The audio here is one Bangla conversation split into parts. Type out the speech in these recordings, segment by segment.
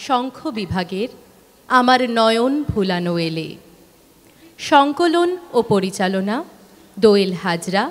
শঙ্খ বিভাগের আমার নয়ন ভুলানো এলে। সংকলন ও পরিচালনা দোয়েল হাজরা।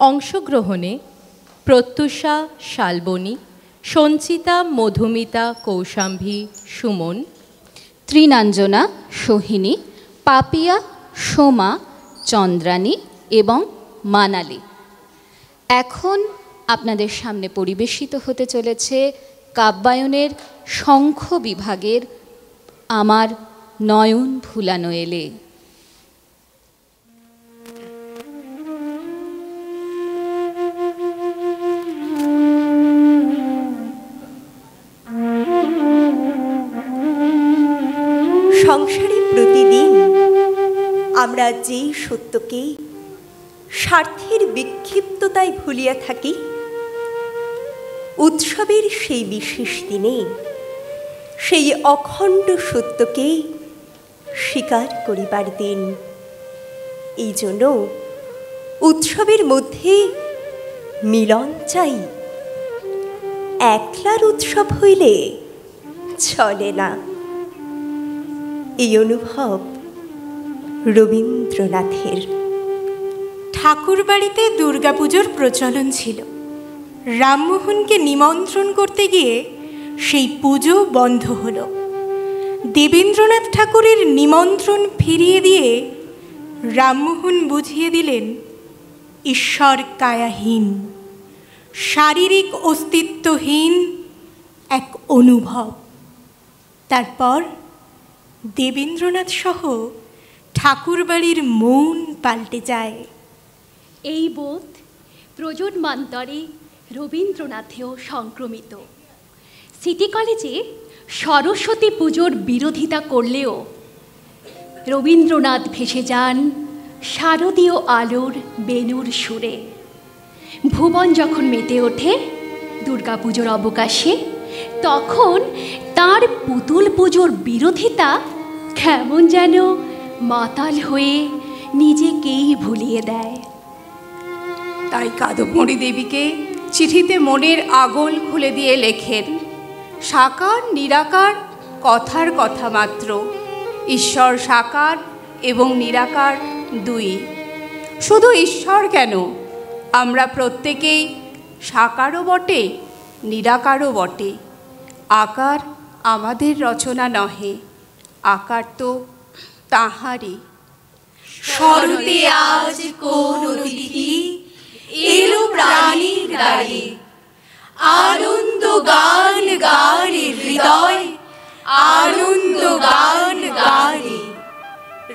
অংশগ্রহণে প্রত্যুষা, শালবনী, সঞ্চিতা, মধুমিতা, কৌশাম্ভী, সুমন, ত্রিনাঞ্জনা, সোহিনী, পাপিয়া, সোমা, চন্দ্রানী এবং মানালি। এখন আপনাদের সামনে পরিবেশিত হতে চলেছে কাব্যায়নের শঙ্খ বিভাগের আমার নয়ন ভুলানো এলে। সংসারে প্রতিদিন আমরা যেই সত্যকে স্বার্থের বিক্ষিপ্ততায় ভুলিয়া থাকি, উৎসবের সেই বিশেষ দিনে সেই অখণ্ড সত্যকে স্বীকার করিবার দিন। এই জন্য উৎসবের মধ্যে মিলন চাই। একলার উৎসব হইলে চলে না। এই অনুভব রবীন্দ্রনাথের। ঠাকুর বাড়িতে দুর্গাপুজোর প্রচলন ছিল। রামমোহনকে নিমন্ত্রণ করতে গিয়ে সেই পুজো বন্ধ হলো। দেবেন্দ্রনাথ ঠাকুরের নিমন্ত্রণ ফিরিয়ে দিয়ে রামমোহন বুঝিয়ে দিলেন ঈশ্বর কায়াহীন, শারীরিক অস্তিত্বহীন এক অনুভব। তারপর দেবেন্দ্রনাথ সহ ঠাকুরবাড়ির মন পাল্টে যায়। এই বোধ প্রজন্মান্তরে রবীন্দ্রনাথেও সংক্রমিত। সিটি কলেজে সরস্বতী পুজোর বিরোধিতা করলেও রবীন্দ্রনাথ ভেসে যান শারদীয় আলোর বেণুর সুরে। ভুবন যখন মেতে ওঠে দুর্গাপুজোর অবকাশে, তখন তার পুতুল পুজোর বিরোধিতা কেমন যেন মাতাল হয়ে নিজেকেই ভুলিয়ে দেয়। তাই কাদম্বরী দেবীকে চিঠিতে মনের আগল খুলে দিয়ে লেখেন, সাকার নিরাকার কথার কথা মাত্র, ঈশ্বর সাকার এবং নিরাকার দুই। শুধু ঈশ্বর কেন, আমরা প্রত্যেকেই সাকারও বটে, নিরাকারও বটে। আকার আমাদের রচনা নহে, আকার তো তাহারই। শরতে আজ কোন অতিথি এলো প্রাণীর দ্বারে, আনন্দ গান গানে হৃদয়, আনন্দ গান গানে।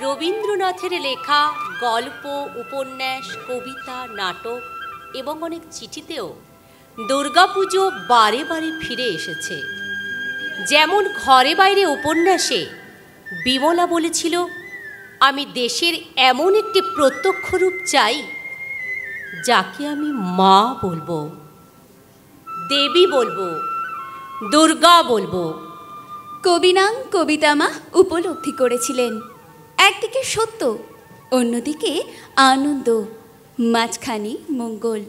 রবীন্দ্রনাথের লেখা গল্প, উপন্যাস, কবিতা, নাটক এবং অনেক চিঠিতেও দুর্গাপুজো বারে বারে ফিরে এসেছে। যেমন ঘরে বাইরে উপন্যাসে বিমলা বলেছিল, আমি দেশের এমন একটি প্রত্যক্ষ রূপ চাই যাকে আমি মা বলবো, দেবী বলবো, দুর্গা বলবো। কবিনাং কবিতামা উপলব্ধি করেছিলেন একদিকে সত্য, অন্যদিকে আনন্দ, মাঝখানে মঙ্গল।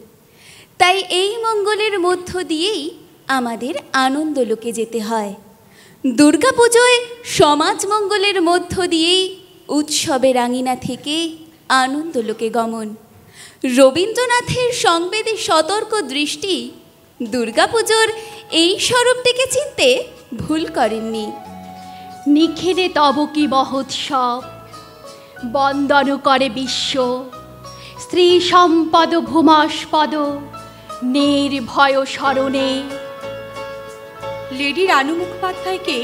তাই এই মঙ্গলের মধ্য দিয়েই আমাদের আনন্দ লোকে যেতে হয়। দুর্গাপুজোয় সমাজ মঙ্গলের মধ্য দিয়েই উৎসবের আঙিনা থেকে আনন্দ লোকে গমন। রবীন্দ্রনাথের সংবেদী সতর্ক দৃষ্টি দুর্গাপুজোর এই স্বরূপটিকে চিনতে ভুল করেননি। নিখেলে তব কি মহোৎসব, বন্দন করে বিশ্ব, স্ত্রী সম্পদ ভূমাস্পদ, নির্ভয় স্মরণে। লেডি রানু মুখোপাধ্যায়কে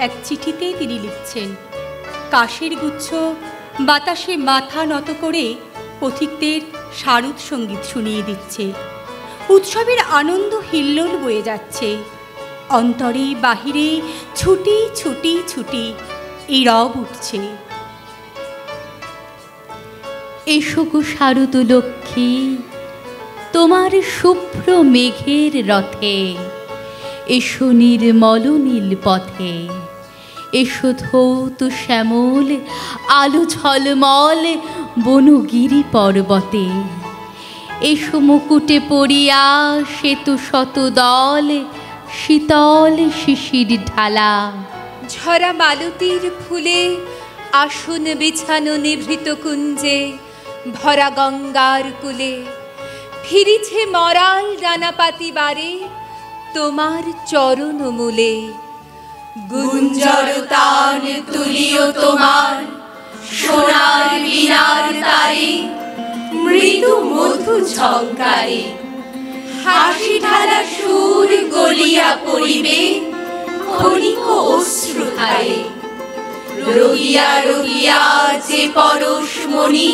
এক চিঠিতে তিনি লিখছেন, কাশের গুচ্ছ বাতাসে মাথা নত করে পথিকদের শারদ সঙ্গীত শুনিয়ে দিচ্ছে। উৎসবের আনন্দ হিল্লোল বয়ে যাচ্ছে। অন্তরে বাহিরে ছুটি ছুটি ছুটি এই রব উঠছে। এসো গো শারদ লক্ষ্মী, তোমার শুভ্র মেঘের রথে, এসো নির্মল নীল পথে, এসো ধৌত শ্যামল আলো ঝলমল বনগিরি পর্বতে, এসো মুকুটে পড়িয়া সেতু শত দল শীতল শিশির ঢালা, ঝরা মালতীর ফুলে আসন বিছানো নিভৃত কুঞ্জে ভরা গঙ্গার কূলে ফিরিছে মরাল ডানাপাতি বারে তোমার চরণ মূলে। গুঞ্জর তান তুলিও তোমার সোনার বীণার তারে, মৃদু মধু ঝঙ্কারে হাসি ঢালা সুর গলিয়া পড়িবে ক্ষণিক অশ্রুধারে। রহিয়া রহিয়া যে পরশমণি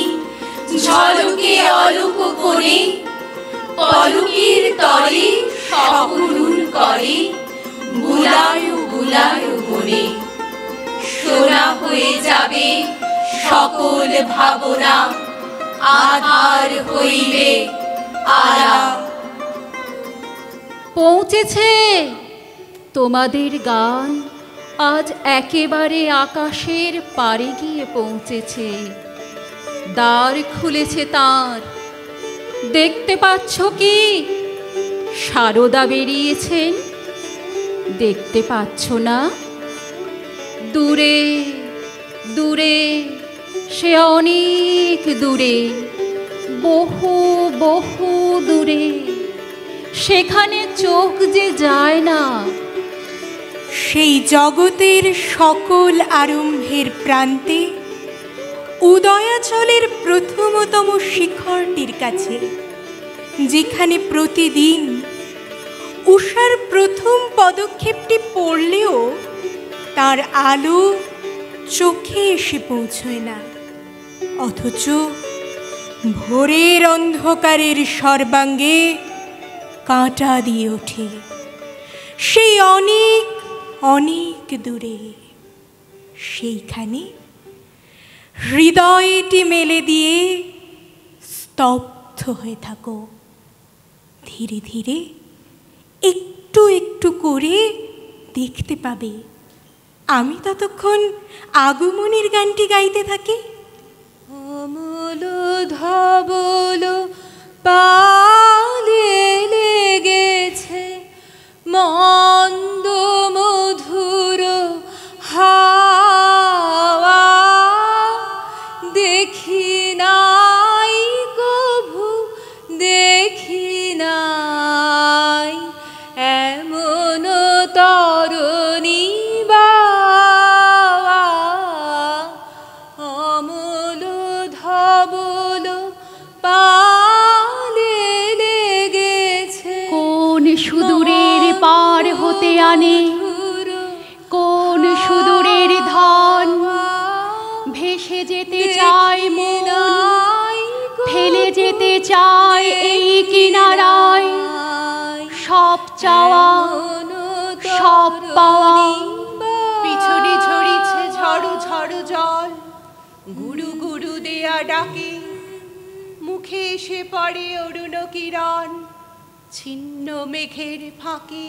ঝলকে অলোক কোণে, পলকের তরে সকরুণ করে বুলায় বুলায় মনে। সোনা হয়ে যাবে সকল ভাবনা, আধার হইবে আলা। পৌঁছেছে তোমাদের গান আজ একেবারে আকাশের পারে গিয়ে পৌঁছেছে। দ্বার খুলেছে তার, দেখতে পাচ্ছ কি সারদা বেরিয়েছেন? দেখতে পাচ্ছ না? দূরে দূরে, সে অনেক দূরে, বহু বহু দূরে, সেখানে চোখ যে যায় না। সেই জগতের সকল আরম্ভের প্রান্তে উদয়াচলের প্রথমতম শিখরটির কাছে, যেখানে প্রতিদিন উষার প্রথম পদক্ষেপটি পড়লেও তার আলো চোখে এসে পৌঁছয় না, অথচ ভোরের অন্ধকারের সর্বাঙ্গে কাঁটা দিয়ে ওঠে সেই অনেক অনেক দূরে। সেইখানে হৃদয়টি মেলে দিয়ে স্তব্ধ হয়ে থাকো। ধীরে ধীরে একটু একটু করে দেখতে পাবে। আমি ততক্ষণ আগমনীর গানটি গাইতে থাকি। অমল ধবল পালে লেগেছে মন্দ মধুর হাওয়া, দেখি নাই কভু দেখি নাই এমন তরণী বাওয়া। অমল ধবল পালে লেগেছে কোন সুদূরের পার হতে আনে, কোন সুদূরের ধন ভেসে যেতে চায় মন, ফেলে যেতে চায় এই কিনারায়। সব চাওয়া সব পাওয়া, পিছনে ঝরিছে ঝড়ো ঝড়ো জল, গুরু গুরু দেয়া ডাকে, মুখে এসে পড়ে অরুণ কিরণ ছিন্ন মেঘের ফাঁকে।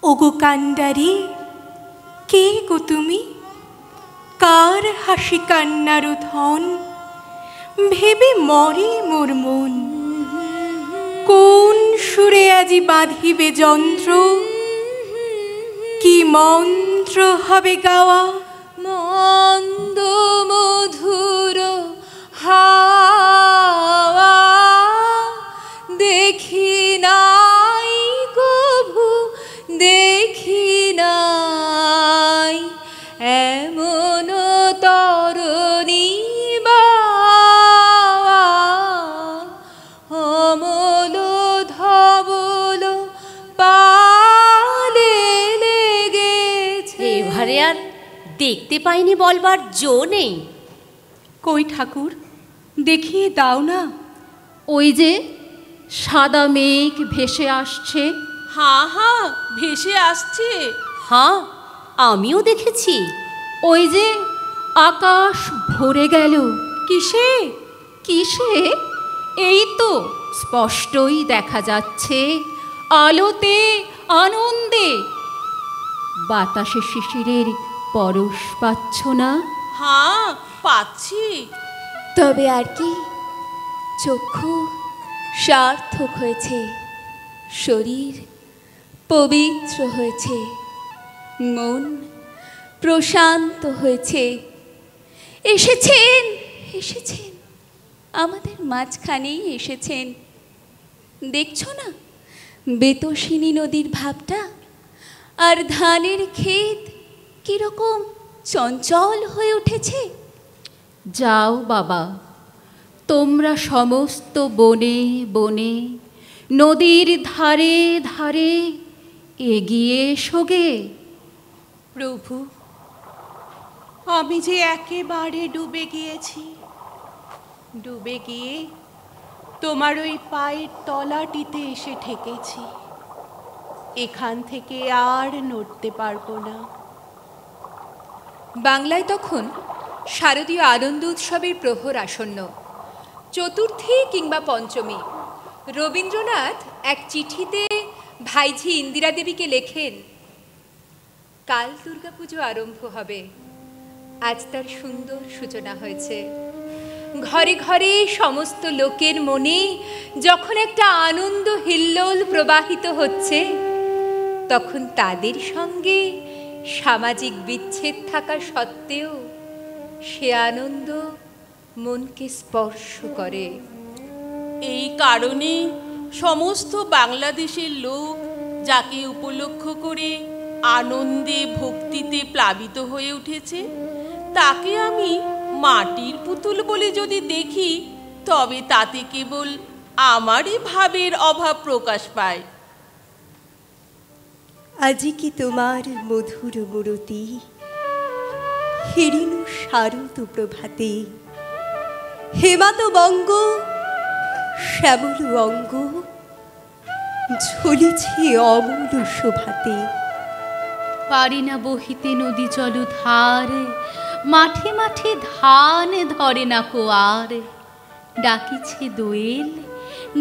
ওগো কান্ডারি, কে গো তুমি? কার হাসি কান্নার ধন ভেবে মরে মোর মন। কোন সুরে আজি বাঁধিবে যন্ত্র, কি মন্ত্র হবে গাওয়া? মন্দ মধুর হাওয়া, দেখি নাই কভু দেখি নাই এমন তরণী বাওয়া। অমল ধবল পালে লেগেছে। এবারে আর দেখতে পাইনি বলবার জো নেই। কই ঠাকুর, দেখিয়ে দাও না। ওই যে সাদা মেঘ ভেসে আসছে। হ্যাঁ হ্যাঁ ভেসে আসছে। হ্যাঁ, আমিও দেখেছি। ওই যে আকাশ ভরে গেল। কিসে? কিসে? এই তো স্পষ্টই দেখা যাচ্ছে, আলোতে আনন্দে। বাতাসে শিশিরের পরশ পাচ্ছ না? হ্যাঁ পাচ্ছি। তবে আর কি, চক্ষু সার্থক হয়েছে, শরীর পবিত্র হয়েছে, মন প্রশান্ত হয়েছে। এসেছেন, এসেছেন, আমাদের মাঝখানেই এসেছেন। দেখছো না বেতসিনী নদীর ভাবটা, আর ধানের ক্ষেত কিরকম চঞ্চল হয়ে উঠেছে। যাও বাবা, তোমরা সমস্ত বনে বনে নদীর ধারে ধারে এগিয়ে এসো গে। প্রভু, আমি যে একেবারে ডুবে গিয়েছি, ডুবে গিয়ে তোমার ওই পায়ের তলাটিতে এসে ঠেকেছি। এখান থেকে আর নড়তে পারবো না। বাংলায় তখন শারদীয় আনন্দ উৎসবের প্রহর আসন্ন, চতুর্থী কিংবা পঞ্চমী। রবীন্দ্রনাথ এক চিঠিতে ভাইঝি ইন্দিরা দেবীকে লেখেন, কাল দুর্গাপুজো আরম্ভ হবে, আজ তার সুন্দর সূচনা হয়েছে। ঘরে ঘরে সমস্ত লোকের মনে যখন একটা আনন্দ হিল্লোল প্রবাহিত হচ্ছে, তখন তাদের সঙ্গে সামাজিক বিচ্ছেদ থাকা সত্ত্বেও সে আনন্দ মনকে স্পর্শ করে। এই কারণে সমস্ত বাংলাদেশের লোক যাকে উপলক্ষ করে আনন্দে ভক্তিতে প্লাবিত হয়ে উঠেছে, তাকে আমি মাটির পুতুল বলে যদি দেখি, তবে তাতে কেবল আমারই ভাবের অভাব প্রকাশ পায়। আজি কি তোমার মধুর মূরতি, হিরিনু শারদ প্রভাতে, হেমাত বঙ্গ শ্যামল অঙ্গ ঝুলিছে অমূল শোভাতে। পারি না বহিতে নদী জলধার, মাঠে মাঠে ধান ধরে না কোয়ার। ডাকিছে দোয়েল,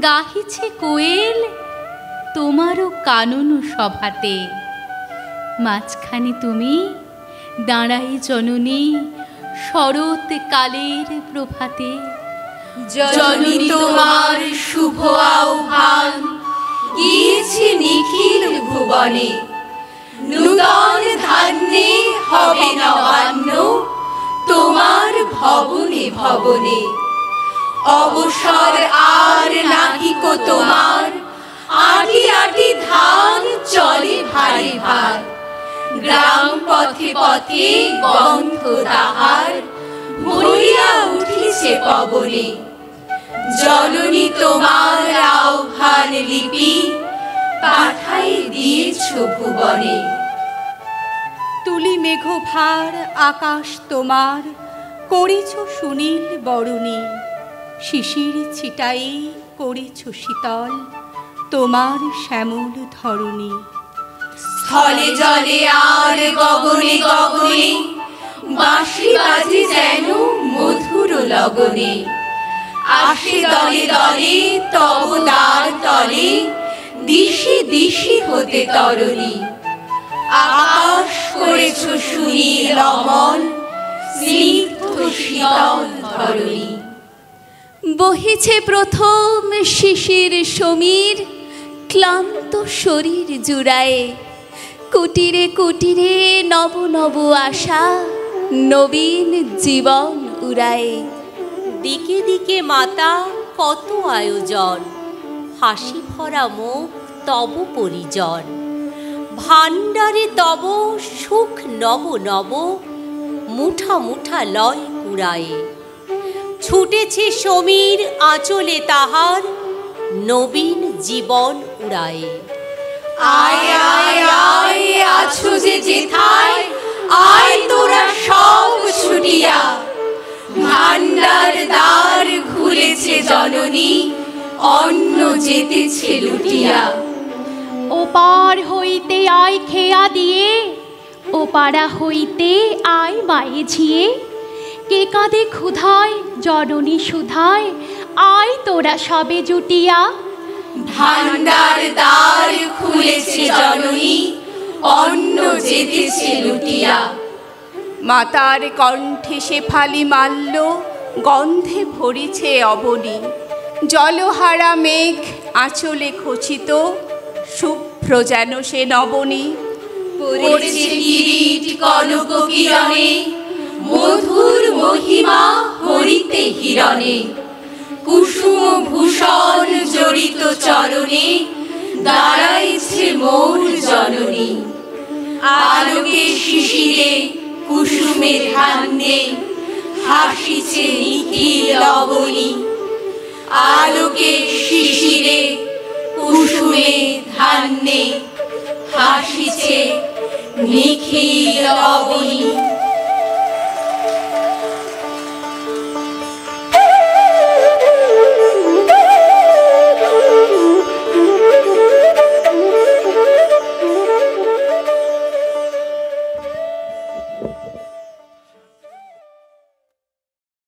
গাহিছে কোয়েল, তোমারও কানন সভাতে। মাঝখানে তুমি দাঁড়াই জননী, শরৎ কালের প্রভাতে। জননী তোমার শুভ আহ্বান গিয়েছে নিখিল ভুবনে, নূতন ধান্যে হবে নবান্ন তোমার ভবনে ভবনে। অবসর আর নাহিক তোমার, আটি আটি ধান চলে ভারে ভার। গ্রাম পথে পথে গন্ধ তাহার ভরিয়া উঠিছে পবনে। জননী তোমার আহ্বান লিপি পাঠাই দিয়েছ ভুবনে। তুলি মেঘ ভার আকাশ তোমার, করেছ সুনীল বরণী। শিশির ছিটাই করেছ শীতল তোমার শ্যামল ধরণী। স্থলে জলে আর গগনে গগনে বাঁশি বাজে যেন মধুর লগনে। আসে দলে দলে তব দ্বার তলে, দিশি দিশি হতে তরণী। আকাশ করেছ সুনীল অমল, স্নিগ্ধ শীতল ধরণী। বহিছে প্রথম শিশির সমীর, ক্লান্ত শরীর জুড়ায়ে। কুটিরে কুটিরে নব নব আশা, নবীন জীবন উড়ায়ে। দিকে দিকে মাতা কত আয়োজন, হাসি ভরা মুখ তব পরিজন। ভাণ্ডারে তব সুখ নব নব, মুঠা মুঠা লয় কুড়ায়ে। ছুটেছে সমীর আঁচলে তাহার, নবীন জীবন উড়ায়ে। আয় আয় আয় আছো যে যেথায়, আয় তোরা সব ছুটিয়া। ভাণ্ডার দ্বার খুলেছে জননী, অন্ন যেতেছে লুটিয়া। ওপার হইতে আয় খেয়া দিয়ে, ওপাড়া হইতে আয় মায়ে ঝিয়ে। কে কাঁদে ক্ষুধায় জননী সুধায়, আয় তোরা সবে জুটিয়া। ভাণ্ডার দ্বার খুলেছে জননী, অন্ন যেতেছে লুটিয়া। মাতার কণ্ঠে শেফালি মাল্য, গন্ধে ভরিছে অবনী। জলহারা মেঘ আঁচলে খচিত, শুভ্র যেন সে নবনী। পড়েছে কিরিট কনক কিরণে, মধুর মহিমা হরিতে হিরণে। কুসুম ভূষণ জড়িত চরণে, দাঁড়াইছে মোর জননী। আলোকে শিশিরে কুসুমে ধান্যে, হাসিছে নিখিল অবনী। আলোকে শিশিরে কুসুমে ধান্যে, হাসিছে নিখিল অবনী।